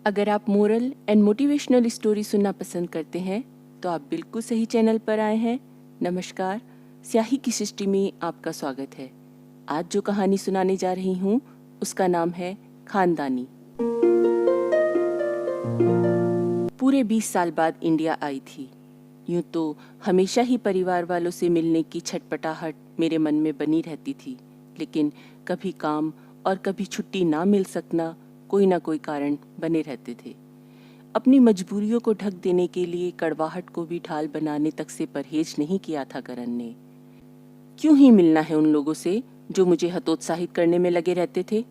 अगर आप moral and motivational story सुनना पसंद करते हैं तो आप बिल्कुल सही चैनल पर आए हैं। नमस्कार, स्याही की सृष्टि में आपका स्वागत है। आज जो कहानी सुनाने जा रही हूँ उसका नाम है खानदानी। पूरे 20 साल बाद इंडिया आई थी। यूं तो हमेशा ही परिवार वालों से मिलने की छटपटाहट मेरे मन में बनी रहती थी, लेकिन कभी काम और कभी छुट्टी ना मिल सकना कोई ना कोई कारण बने रहते थे। अपनी मजबूरियों को ढक देने के लिए कड़वाहट को भी ढाल बनाने तक से परहेज नहीं किया था करण ने। क्यों ही मिलना है उन लोगों से जो मुझे हतोत्साहित करने में लगे रहते थे।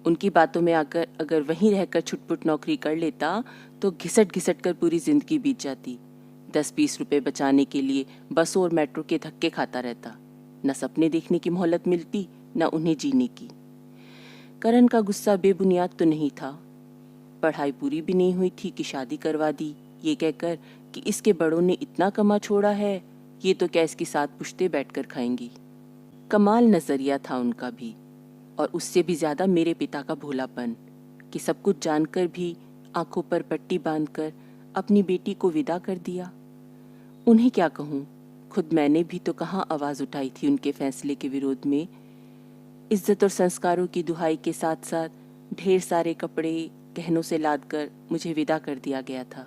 उनकी बातों में आकर अगर वहीं रहकर छुटपुट नौकरी कर लेता तो घिसट घिसट कर पूरी जिंदगी बीत जाती। 10-20 रुपए बचाने के लिए बसों और मेट्रो के धक्के खाता रहता। न सपने देखने की मोहलत मिलती, न उन्हें जीने की। करण का गुस्सा बेबुनियाद तो नहीं था। पढ़ाई पूरी भी नहीं हुई थी कि शादी करवा दी, ये कहकर कि इसके बड़ों ने इतना कमा छोड़ा है, ये तो क्या इसकी 7 पुश्ते बैठकर खाएंगी। कमाल नजरिया था उनका भी, और उससे भी ज्यादा मेरे पिता का भोलापन कि सब कुछ जानकर भी आंखों पर पट्टी बांधकर अपनी बेटी को विदा कर दिया। उन्हें क्या कहूँ, खुद मैंने भी तो कहाँ आवाज उठाई थी उनके फैसले के विरोध में। इज्जत और संस्कारों की दुहाई के साथ साथ ढेर सारे कपड़े गहनों से लाद कर मुझे विदा कर दिया गया था।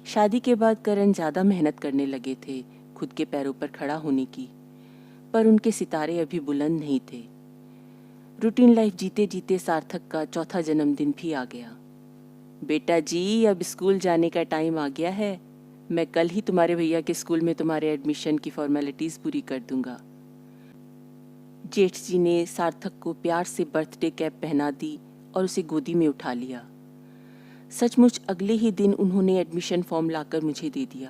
शादी के बाद करण ज्यादा मेहनत करने लगे थे खुद के पैरों पर खड़ा होने की, पर उनके सितारे अभी बुलंद नहीं थे। रूटीन लाइफ जीते जीते सार्थक का चौथा जन्मदिन भी आ गया। बेटा जी, अब स्कूल जाने का टाइम आ गया है। मैं कल ही तुम्हारे भैया के स्कूल में तुम्हारे एडमिशन की फॉर्मेलिटीज पूरी कर दूंगा। जेठ जी ने सार्थक को प्यार से बर्थडे कैप पहना दी और उसे गोदी में उठा लिया। सचमुच अगले ही दिन उन्होंने एडमिशन फॉर्म लाकर मुझे दे दिया।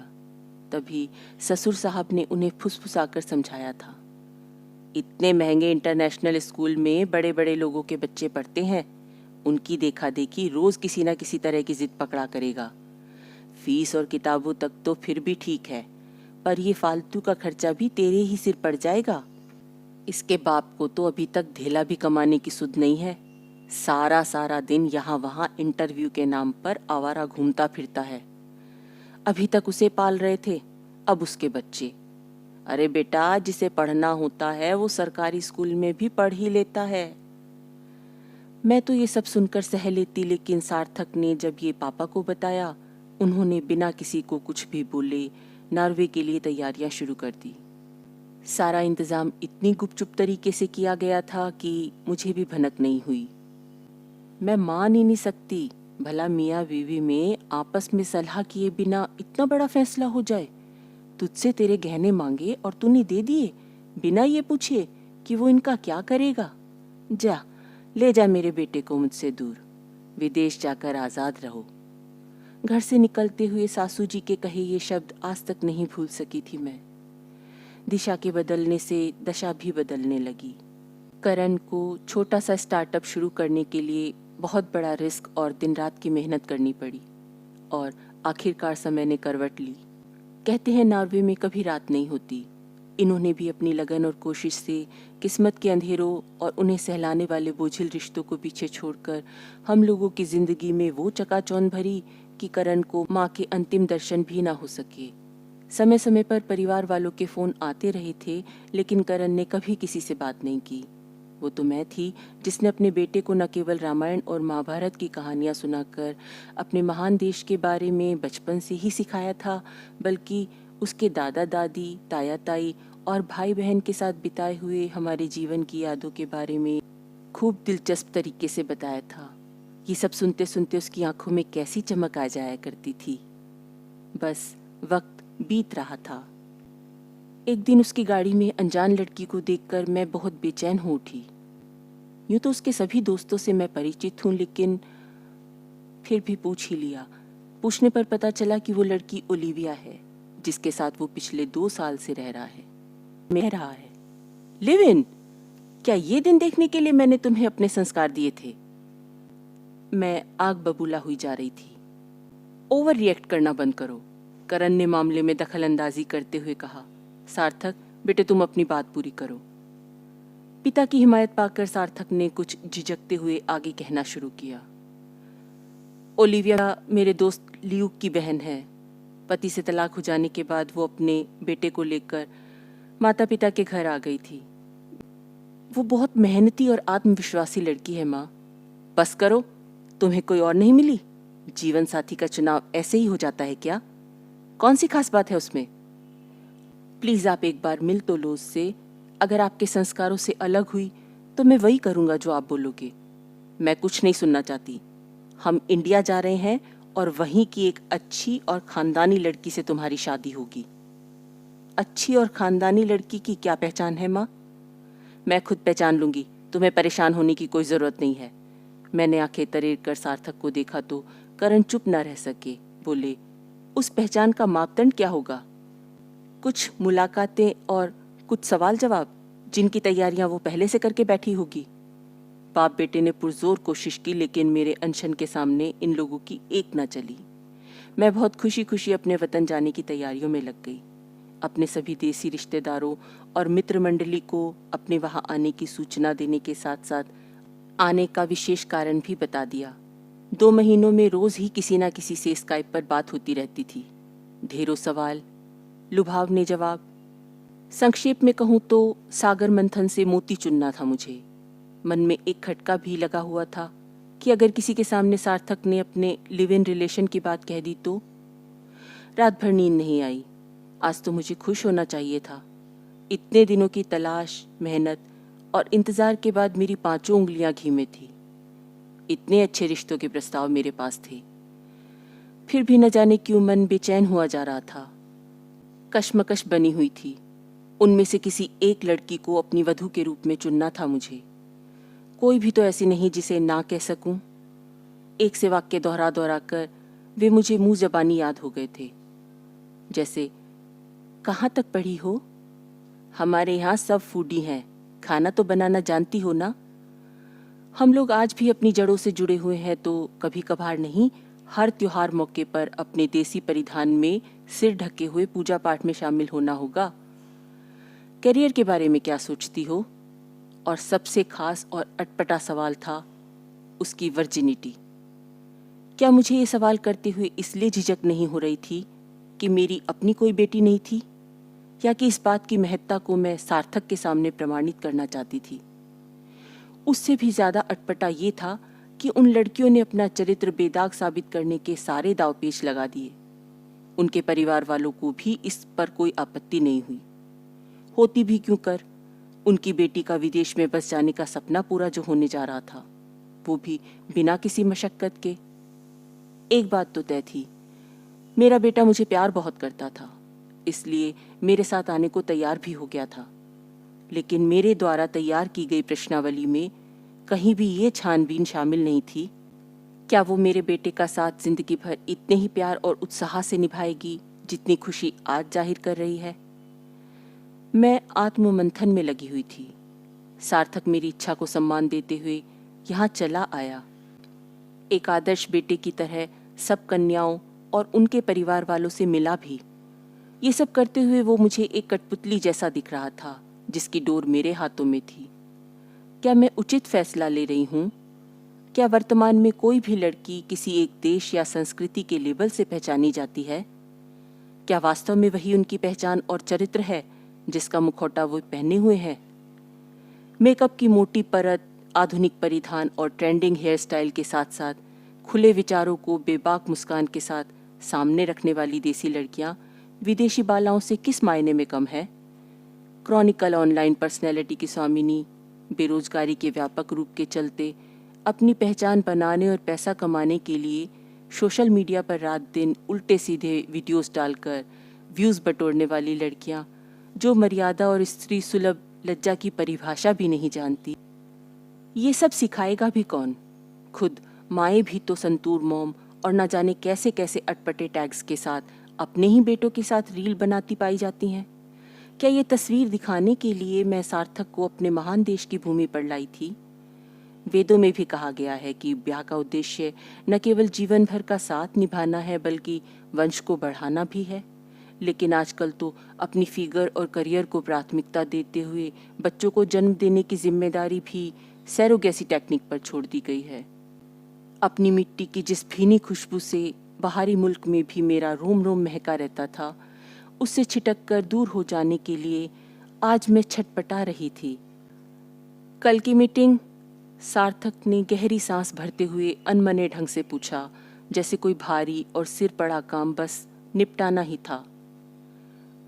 तभी ससुर साहब ने उन्हें फुसफुसाकर समझाया था, इतने महंगे इंटरनेशनल स्कूल में बड़े बड़े लोगों के बच्चे पढ़ते हैं, उनकी देखा देखी रोज किसी न किसी तरह की जिद पकड़ा करेगा। फीस और किताबों तक तो फिर भी ठीक है, पर ये फालतू का खर्चा भी तेरे ही सिर पड़ जाएगा। इसके बाप को तो अभी तक धेला भी कमाने की सुध नहीं है। सारा सारा दिन यहाँ वहाँ इंटरव्यू के नाम पर आवारा घूमता फिरता है। अभी तक उसे पाल रहे थे, अब उसके बच्चे। अरे बेटा, जिसे पढ़ना होता है वो सरकारी स्कूल में भी पढ़ ही लेता है। मैं तो ये सब सुनकर सह लेती, लेकिन सार्थक ने जब ये पापा को बताया, उन्होंने बिना किसी को कुछ भी बोले नॉर्वे के लिए तैयारियां शुरू कर दी। सारा इंतजाम इतनी गुपचुप तरीके से किया गया था कि मुझे भी भनक नहीं हुई। मैं मान ही नहीं सकती, भला मियाँ बीवी में आपस में सलाह किए बिना इतना बड़ा फैसला हो जाए। तुझसे तेरे गहने मांगे और तूने दे दिए, बिना ये पूछे कि वो इनका क्या करेगा। जा, ले जा मेरे बेटे को मुझसे दूर, विदेश जाकर आजाद रहो। घर से निकलते हुए सासू जी के कहे ये शब्द आज तक नहीं भूल सकी थी मैं। दिशा के बदलने से दशा भी बदलने लगी। करण को छोटा सा स्टार्टअप शुरू करने के लिए बहुत बड़ा रिस्क और दिन रात की मेहनत करनी पड़ी, और आखिरकार समय ने करवट ली। कहते हैं नॉर्वे में कभी रात नहीं होती। इन्होंने भी अपनी लगन और कोशिश से किस्मत के अंधेरों और उन्हें सहलाने वाले बोझिल रिश्तों को पीछे छोड़कर हम लोगों की जिंदगी में वो चकाचौंध भरी कि करण को माँ के अंतिम दर्शन भी ना हो सके। समय समय पर परिवार वालों के फोन आते रहे थे, लेकिन करण ने कभी किसी से बात नहीं की। वो तो मैं थी जिसने अपने बेटे को न केवल रामायण और महाभारत की कहानियां सुनाकर अपने महान देश के बारे में बचपन से ही सिखाया था, बल्कि उसके दादा दादी, ताया ताई और भाई बहन के साथ बिताए हुए हमारे जीवन की यादों के बारे में खूब दिलचस्प तरीके से बताया था। ये सब सुनते सुनते उसकी आंखों में कैसी चमक आ जाया करती थी। बस वक्त बीत रहा था। एक दिन उसकी गाड़ी में अनजान लड़की को देखकर मैं बहुत बेचैन हो उठी। यूं तो उसके सभी दोस्तों से मैं परिचित हूं, लेकिन फिर भी पूछ ही लिया। पूछने पर पता चला कि वो लड़की ओलिविया है, जिसके साथ वो पिछले 2 साल से रह रहा है। Live in? क्या ये दिन देखने के लिए मैंने तुम्हें अपने संस्कार दिए थे? मैं आग बबूला हुई जा रही थी। ओवर रिएक्ट करना बंद करो, करण ने मामले में दखल अंदाजी करते हुए कहा। सार्थक, बेटे तुम अपनी बात पूरी करो। पिता की हिमायत पाकर सार्थक ने कुछ झिझकते हुए आगे कहना शुरू किया। ओलिविया मेरे दोस्त ल्यूक की बहन है। पति से तलाक हो जाने के बाद वो अपने बेटे को लेकर माता पिता के घर आ गई थी। वो बहुत मेहनती और आत्मविश्वासी लड़की है माँ। बस करो, तुम्हें कोई और नहीं मिली? जीवन साथी का चुनाव ऐसे ही हो जाता है क्या? कौन सी खास बात है उसमें? प्लीज आप एक बार मिल तो लो उससे। अगर आपके संस्कारों से अलग हुई तो मैं वही करूंगा जो आप बोलोगे। मैं कुछ नहीं सुनना चाहती। हम इंडिया जा रहे हैं और वहीं की एक अच्छी और खानदानी लड़की से तुम्हारी शादी होगी। अच्छी और खानदानी लड़की की क्या पहचान है माँ? मैं खुद पहचान लूंगी, तुम्हें परेशान होने की कोई जरूरत नहीं है। मैंने आंखें तरेर कर सार्थक को देखा तो करण चुप न रह सके। बोले, उस पहचान का मापदंड क्या होगा? कुछ मुलाकातें और कुछ सवाल जवाब जिनकी तैयारियां वो पहले से करके बैठी होगी। बाप बेटे ने पुरजोर कोशिश की, लेकिन मेरे अनशन के सामने इन लोगों की एक न चली। मैं बहुत खुशी खुशी अपने वतन जाने की तैयारियों में लग गई। अपने सभी देसी रिश्तेदारों और मित्र मंडली को अपने वहां आने की सूचना देने के साथ साथ आने का विशेष कारण भी बता दिया। 2 महीनों में रोज ही किसी न किसी से स्काइप पर बात होती रहती थी। ढेरों सवाल, लुभावने जवाब। संक्षेप में कहूं तो सागर मंथन से मोती चुनना था मुझे। मन में एक खटका भी लगा हुआ था कि अगर किसी के सामने सार्थक ने अपने लिव इन रिलेशन की बात कह दी तो। रात भर नींद नहीं आई। आज तो मुझे खुश होना चाहिए था। इतने दिनों की तलाश, मेहनत और इंतजार के बाद मेरी 5 उंगलियां घी में थी। इतने अच्छे रिश्तों के प्रस्ताव मेरे पास थे, फिर भी न जाने क्यों मन बेचैन हुआ जा रहा था। कश्मकश बनी हुई थी। उनमें से किसी एक लड़की को अपनी वधू के रूप में चुनना था मुझे। कोई भी तो ऐसी नहीं जिसे ना कह सकूं। एक से वाक्य दोहरा दोहरा कर वे मुझे मुंह जबानी याद हो गए थे। जैसे, कहाँ तक पढ़ी हो? हमारे यहाँ सब फूडी हैं, खाना तो बनाना जानती हो ना? हम लोग आज भी अपनी जड़ों से जुड़े हुए हैं, तो कभी कभार नहीं, हर त्योहार मौके पर अपने देसी परिधान में सिर ढके हुए पूजा पाठ में शामिल होना होगा। करियर के बारे में क्या सोचती हो? और सबसे खास और अटपटा सवाल था उसकी वर्जिनिटी। क्या मुझे ये सवाल करते हुए इसलिए झिझक नहीं हो रही थी कि मेरी अपनी कोई बेटी नहीं थी, या कि इस बात की महत्ता को मैं सार्थक के सामने प्रमाणित करना चाहती थी? उससे भी ज्यादा अटपटा ये था कि उन लड़कियों ने अपना चरित्र बेदाग साबित करने के सारे दांवपेच लगा दिए। उनके परिवार वालों को भी इस पर कोई आपत्ति नहीं हुई। होती भी क्यों कर, उनकी बेटी का विदेश में बस जाने का सपना पूरा जो होने जा रहा था, वो भी बिना किसी मशक्कत के। एक बात तो तय थी, मेरा बेटा मुझे प्यार बहुत करता था, इसलिए मेरे साथ आने को तैयार भी हो गया था। लेकिन मेरे द्वारा तैयार की गई प्रश्नावली में कहीं भी ये छानबीन शामिल नहीं थी, क्या वो मेरे बेटे का साथ जिंदगी भर इतने ही प्यार और उत्साह से निभाएगी जितनी खुशी आज जाहिर कर रही है। मैं आत्ममंथन में लगी हुई थी। सार्थक मेरी इच्छा को सम्मान देते हुए यहाँ चला आया। एक आदर्श बेटे की तरह सब कन्याओं और उनके परिवार वालों से मिला भी। ये सब करते हुए वो मुझे एक कठपुतली जैसा दिख रहा था जिसकी डोर मेरे हाथों में थी। क्या मैं उचित फैसला ले रही हूँ? क्या वर्तमान में कोई भी लड़की किसी एक देश या संस्कृति के लेबल से पहचानी जाती है? क्या वास्तव में वही उनकी पहचान और चरित्र है जिसका मुखौटा वो पहने हुए हैं? मेकअप की मोटी परत, आधुनिक परिधान और ट्रेंडिंग हेयर स्टाइल के साथ साथ खुले विचारों को बेबाक मुस्कान के साथ सामने रखने वाली देसी लड़कियां विदेशी बालाओं से किस मायने में कम है? क्रॉनिकल ऑनलाइन पर्सनैलिटी की स्वामिनी, बेरोजगारी के व्यापक रूप के चलते अपनी पहचान बनाने और पैसा कमाने के लिए सोशल मीडिया पर रात दिन उल्टे सीधे वीडियोस डालकर व्यूज बटोरने वाली लड़कियां जो मर्यादा और स्त्री सुलभ लज्जा की परिभाषा भी नहीं जानती। ये सब सिखाएगा भी कौन? खुद माएँ भी तो संतूर मॉम और न जाने कैसे कैसे अटपटे टैग्स के साथ अपने ही बेटों के साथ रील बनाती पाई जाती हैं। क्या ये तस्वीर दिखाने के लिए मैं सार्थक को अपने महान देश की भूमि पर लाई थी? वेदों में भी कहा गया है कि ब्याह का उद्देश्य न केवल जीवन भर का साथ निभाना है बल्कि वंश को बढ़ाना भी है। लेकिन आजकल तो अपनी फिगर और करियर को प्राथमिकता देते हुए बच्चों को जन्म देने की जिम्मेदारी भी सैरोगेसी टेक्निक पर छोड़ दी गई है। अपनी मिट्टी की जिस भीनी खुशबू से बाहरी मुल्क में भी मेरा रोम रोम महका रहता था, उससे छिटक कर दूर हो जाने के लिए आज मैं छटपटा रही थी। कल की मीटिंग? सार्थक ने गहरी सांस भरते हुए अनमने ढंग से पूछा, जैसे कोई भारी और सिर पड़ा काम बस निपटाना ही था।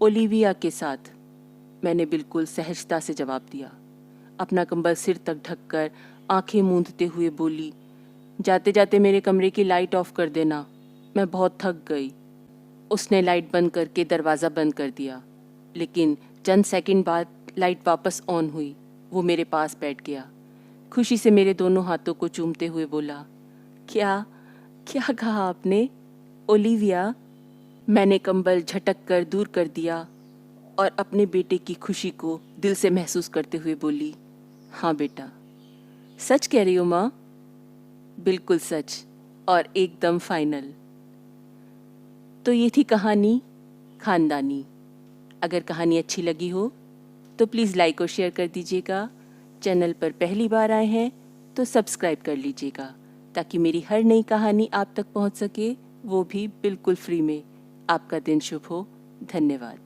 ओलिविया के साथ, मैंने बिल्कुल सहजता से जवाब दिया। अपना कंबल सिर तक ढककर आंखें मूंदते हुए बोली, जाते जाते मेरे कमरे की लाइट ऑफ कर देना, मैं बहुत थक गई। उसने लाइट बंद करके दरवाज़ा बंद कर दिया, लेकिन चंद सेकंड बाद लाइट वापस ऑन हुई। वो मेरे पास बैठ गया, खुशी से मेरे दोनों हाथों को चूमते हुए बोला, क्या क्या कहा आपने ओलिविया? मैंने कंबल झटक कर दूर कर दिया और अपने बेटे की खुशी को दिल से महसूस करते हुए बोली, हाँ बेटा। सच कह रही हो माँ? बिल्कुल सच और एकदम फाइनल। तो ये थी कहानी खानदानी। अगर कहानी अच्छी लगी हो तो प्लीज़ लाइक और शेयर कर दीजिएगा। चैनल पर पहली बार आए हैं तो सब्सक्राइब कर लीजिएगा ताकि मेरी हर नई कहानी आप तक पहुंच सके, वो भी बिल्कुल फ्री में। आपका दिन शुभ हो। धन्यवाद।